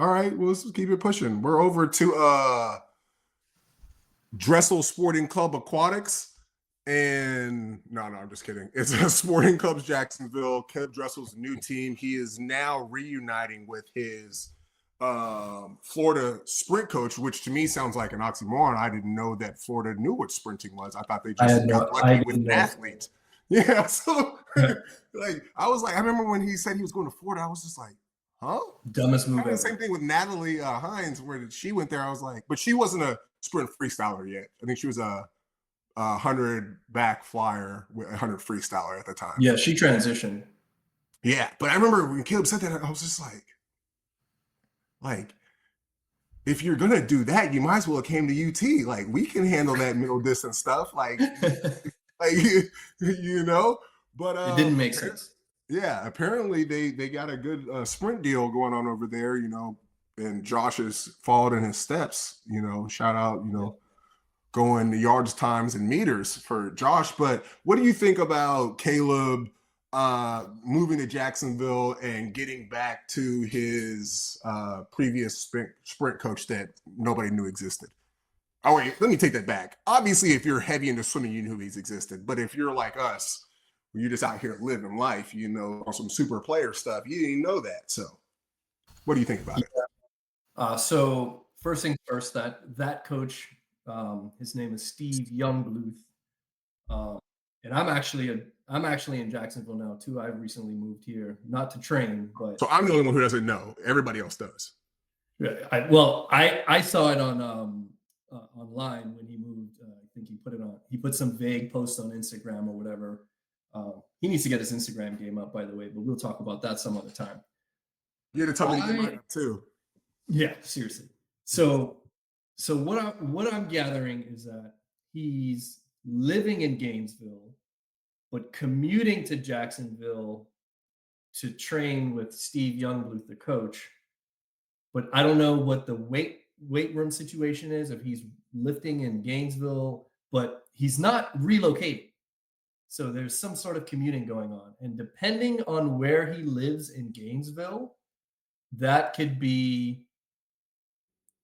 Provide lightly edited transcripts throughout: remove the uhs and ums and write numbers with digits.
All right, well, let's keep it pushing. We're over to Dressel Sporting Club Aquatics. And no, I'm just kidding. It's a Sporting Clubs Jacksonville. Kev Dressel's new team. He is now reuniting with his Florida sprint coach, which to me sounds like an oxymoron. I didn't know that Florida knew what sprinting was. I thought they just got lucky with athletes. Yeah, so like I was like, I remember when he said he was going to Florida, I was just like, huh? Dumbest move ever. Same thing with Natalie Hines, where she went there. I was like, but she wasn't a sprint freestyler yet. I think she was a 100 back flyer with 100 freestyler at the time. Yeah, she transitioned. Yeah, but I remember when Caleb said that, I was just like, if you're gonna do that, you might as well have came to UT. Like, we can handle that middle distance stuff. Like you know. But it didn't make sense. Yeah, apparently they got a good sprint deal going on over there. You know, and Josh has followed in his steps. You know, shout out. You know. Going yards, times, and meters for Josh. But what do you think about Caleb moving to Jacksonville and getting back to his previous sprint coach that nobody knew existed? Oh, wait, let me take that back. Obviously, if you're heavy into swimming, you knew he's existed. But if you're like us, you're just out here living life, you know, on some super player stuff, you didn't know that. So what do you think about it? So first things first, that coach, his name is Steve Jungbluth, and I'm actually in Jacksonville now too. I've recently moved here, not to train, but so I'm the only one who doesn't know. Everybody else does. Yeah, I saw it on online when he moved. I think he put some vague post on Instagram or whatever. He needs to get his Instagram game up, by the way, but we'll talk about that some other time. You had to tell me to get mine up too. Yeah, seriously. So what I'm gathering is that he's living in Gainesville, but commuting to Jacksonville to train with Steve Jungbluth, the coach. But I don't know what the weight room situation is, if he's lifting in Gainesville, but he's not relocating. So there's some sort of commuting going on. And depending on where he lives in Gainesville, that could be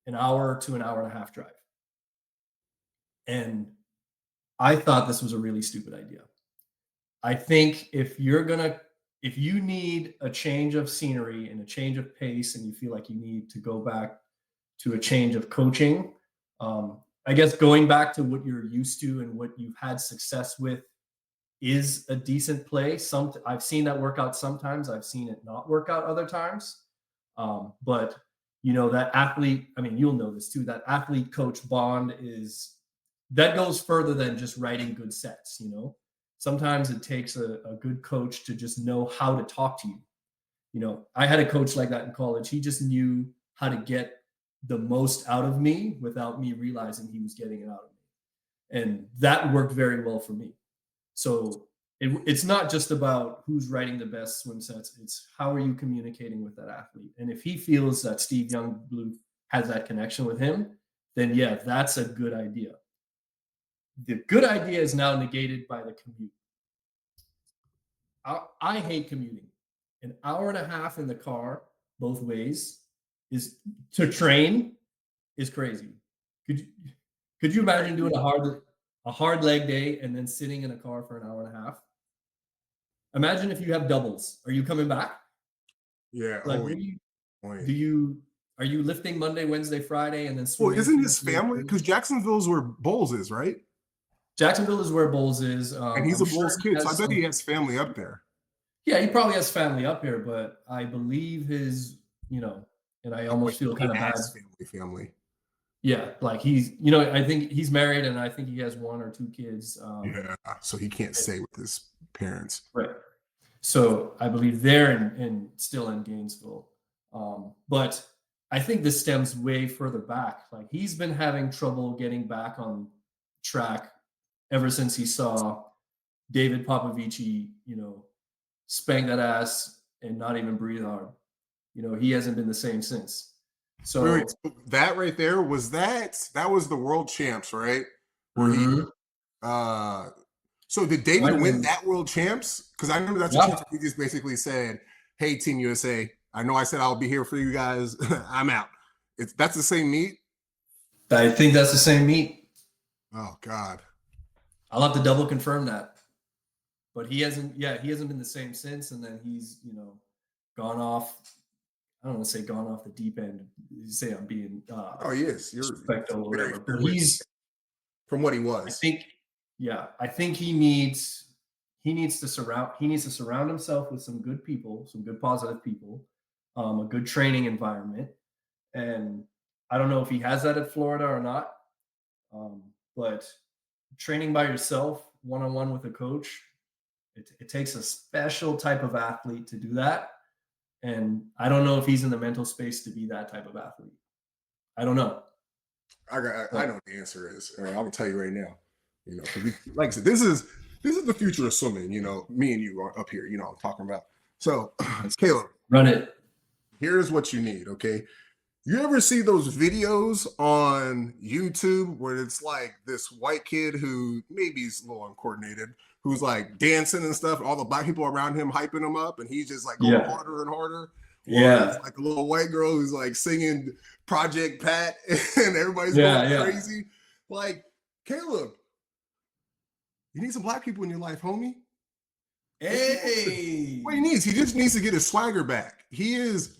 an hour to an hour and a half drive. And I thought this was a really stupid idea. I think if you need a change of scenery and a change of pace, and you feel like you need to go back to a change of coaching, I guess going back to what you're used to and what you've had success with is a decent play. I've seen that work out sometimes. I've seen it not work out other times. But you know, that athlete, I mean, you'll know this too, that athlete coach bond that goes further than just writing good sets. You know, sometimes it takes a good coach to just know how to talk to you. You know, I had a coach like that in college. He just knew how to get the most out of me without me realizing he was getting it out of me. And that worked very well for me. So it's not just about who's writing the best swim sets. It's how are you communicating with that athlete? And if he feels that Steve Jungbluth has that connection with him, then yeah, that's a good idea. The good idea is now negated by the commute. I hate commuting. An hour and a half in the car, both ways, to train is crazy. Could you imagine doing a hard leg day and then sitting in a car for an hour and a half? Imagine if you have doubles. Are you coming back? Yeah. Like, are you lifting Monday, Wednesday, Friday, and then swimming? Well, isn't his family? Because Jacksonville's where Bowles is, right? Jacksonville is where Bowles is. And he's a Bowles kid, so I bet he has family up there. Yeah, he probably has family up here, but I believe his, you know, and I almost feel kind of bad. Family. Yeah, like he's, you know, I think he's married, and I think he has 1 or 2 kids. Yeah, so he can't stay with his parents. Right. So I believe they're still in Gainesville. But I think this stems way further back. Like, he's been having trouble getting back on track ever since he saw David Popovici, you know, spank that ass and not even breathe hard. You know, he hasn't been the same since. So wait, that right there was that was the world champs, right? Where he so did David win that world champs? Because I remember that's a chance he just basically said, "Hey, Team USA, I know I said I'll be here for you guys. I'm out. That's the same meet? I think that's the same meet. Oh God. I'll have to double confirm that. But he hasn't been the same since. And then he's, gone off. I don't want to say gone off the deep end. You say I'm being oh, yes, you're respectful or whatever. But he's from what he was. I think he needs to surround himself with some good people, some good positive people, a good training environment. And I don't know if he has that at Florida or not. But training by yourself, one-on-one with a coach, it takes a special type of athlete to do that. And I don't know if he's in the mental space to be that type of athlete. I don't know. I know what the answer is. I'm gonna tell you right now. Like I said, this is the future of swimming. Me and you are up here. I'm talking about. So, Caleb, run it. Here's what you need. Okay, you ever see those videos on YouTube where it's like this white kid who maybe is a little uncoordinated, who's like dancing and stuff, all the black people around him hyping him up, and he's just like going harder and harder. Yeah, it's like a little white girl who's like singing Project Pat, and everybody's going crazy. Like, Caleb, you need some black people in your life, homie. Hey, what he needs, he just needs to get his swagger back. He is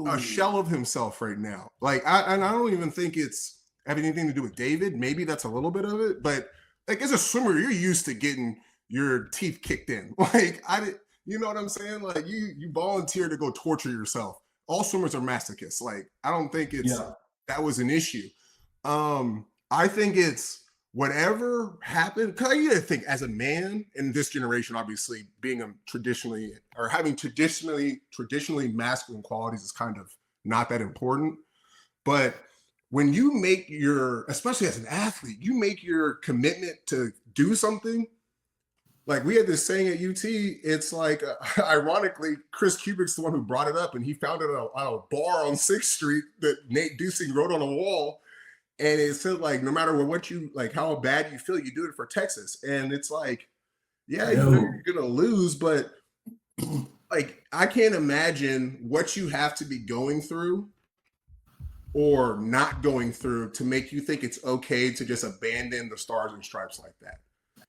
a shell of himself right now. Like, I don't even think it's have anything to do with David. Maybe that's a little bit of it, but like as a swimmer, you're used to getting your teeth kicked in. Like you know what I'm saying? Like you volunteer to go torture yourself. All swimmers are masochists. Like I don't think that was an issue. I think it's whatever happened. Cause you gotta think as a man in this generation, obviously being having traditionally masculine qualities is kind of not that important. But when you make especially as an athlete, you make your commitment to do something. Like we had this saying at UT, it's like, ironically, Chris Kubik's the one who brought it up, and he found it on a bar on 6th Street that Nate Dusing wrote on a wall. And it said, like, no matter what you, like, how bad you feel, you do it for Texas. And it's like, yeah, you're going to lose, but, like, I can't imagine what you have to be going through or not going through to make you think it's okay to just abandon the Stars and Stripes like that.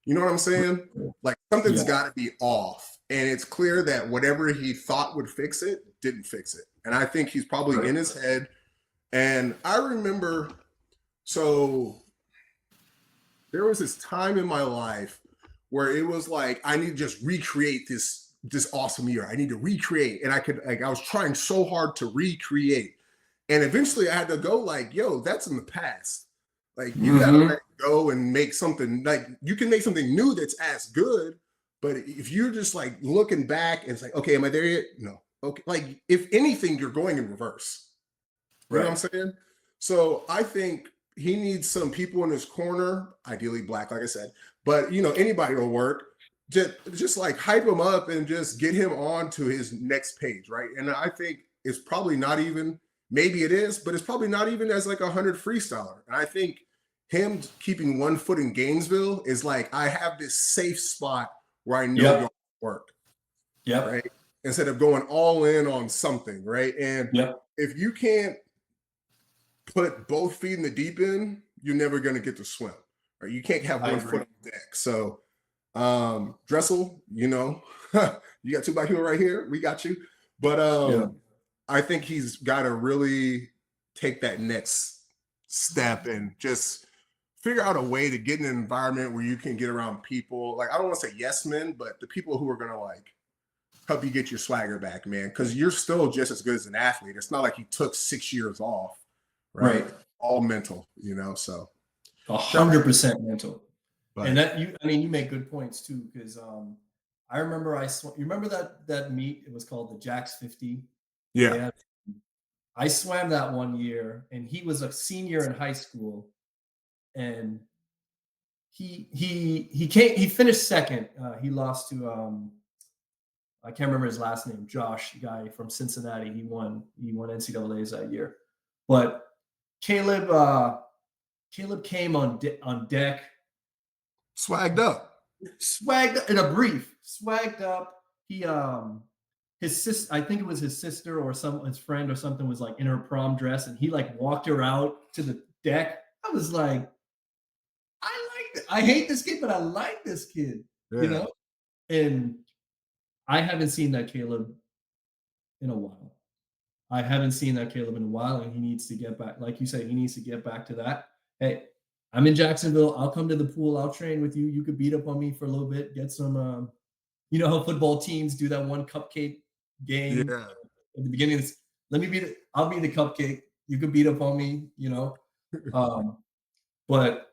You know what I'm saying? Like something's got to be off. And it's clear that whatever he thought would fix it, didn't fix it. And I think he's probably in his head. And I remember, so there was this time in my life where it was like, I need to just recreate this awesome year. I need to recreate. And I was trying so hard to recreate. And eventually I had to go like, yo, that's in the past. Like you gotta let it go and make something, like you can make something new that's as good, but if you're just like looking back and it's like, okay, am I there yet? No. Okay. Like if anything, you're going in reverse. You know what I'm saying? So I think he needs some people in his corner, ideally black, like I said, but anybody will work. Just like hype him up and just get him on to his next page, right? And I think it's probably not even, maybe it is, but it's probably not even as like 100 freestyler. And I think him keeping one foot in Gainesville is like, I have this safe spot where I know you'll work. Yeah. Right. Instead of going all in on something. Right. And if you can't put both feet in the deep end, you're never going to get to swim. Right. You can't have one foot on the deck. So Dressel, you got two black people right here. We got you. But I think he's got to really take that next step and just figure out a way to get in an environment where you can get around people. Like, I don't want to say yes men, but the people who are going to like help you get your swagger back, man. Because you're still just as good as an athlete. It's not like you took 6 years off, right? All mental, so 100% mental. But, and that you make good points too, because I remember you remember that meet? It was called the JAX 50. Yeah. I swam that one year, and he was a senior in high school, and he finished second. He lost to I can't remember his last name, Josh, guy from Cincinnati. He won NCAAs that year. But Caleb came on deck, swagged up in a brief, swagged up. He his sister, I think it was his sister or his friend or something was like in her prom dress, and he like walked her out to the deck. I was like, I like it. I hate this kid, but I like this kid, you Yeah. know? And I haven't seen that Caleb in a while. I haven't seen that Caleb in a while, and he needs to get back. Like you said, he needs to get back to that. Hey, I'm in Jacksonville. I'll come to the pool. I'll train with you. You could beat up on me for a little bit. Get some. You know how football teams do that one cupcake game Yeah. at the beginning. Let me beat it. I'll be the cupcake. You could beat up on me. You know. But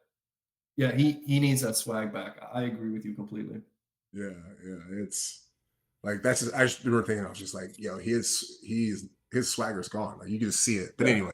yeah, he needs that swag back. I agree with you completely. Yeah. It's like that's just, I just remember thinking I was just like, yo, his swagger's gone. Like you can just see it. But Yeah. anyway,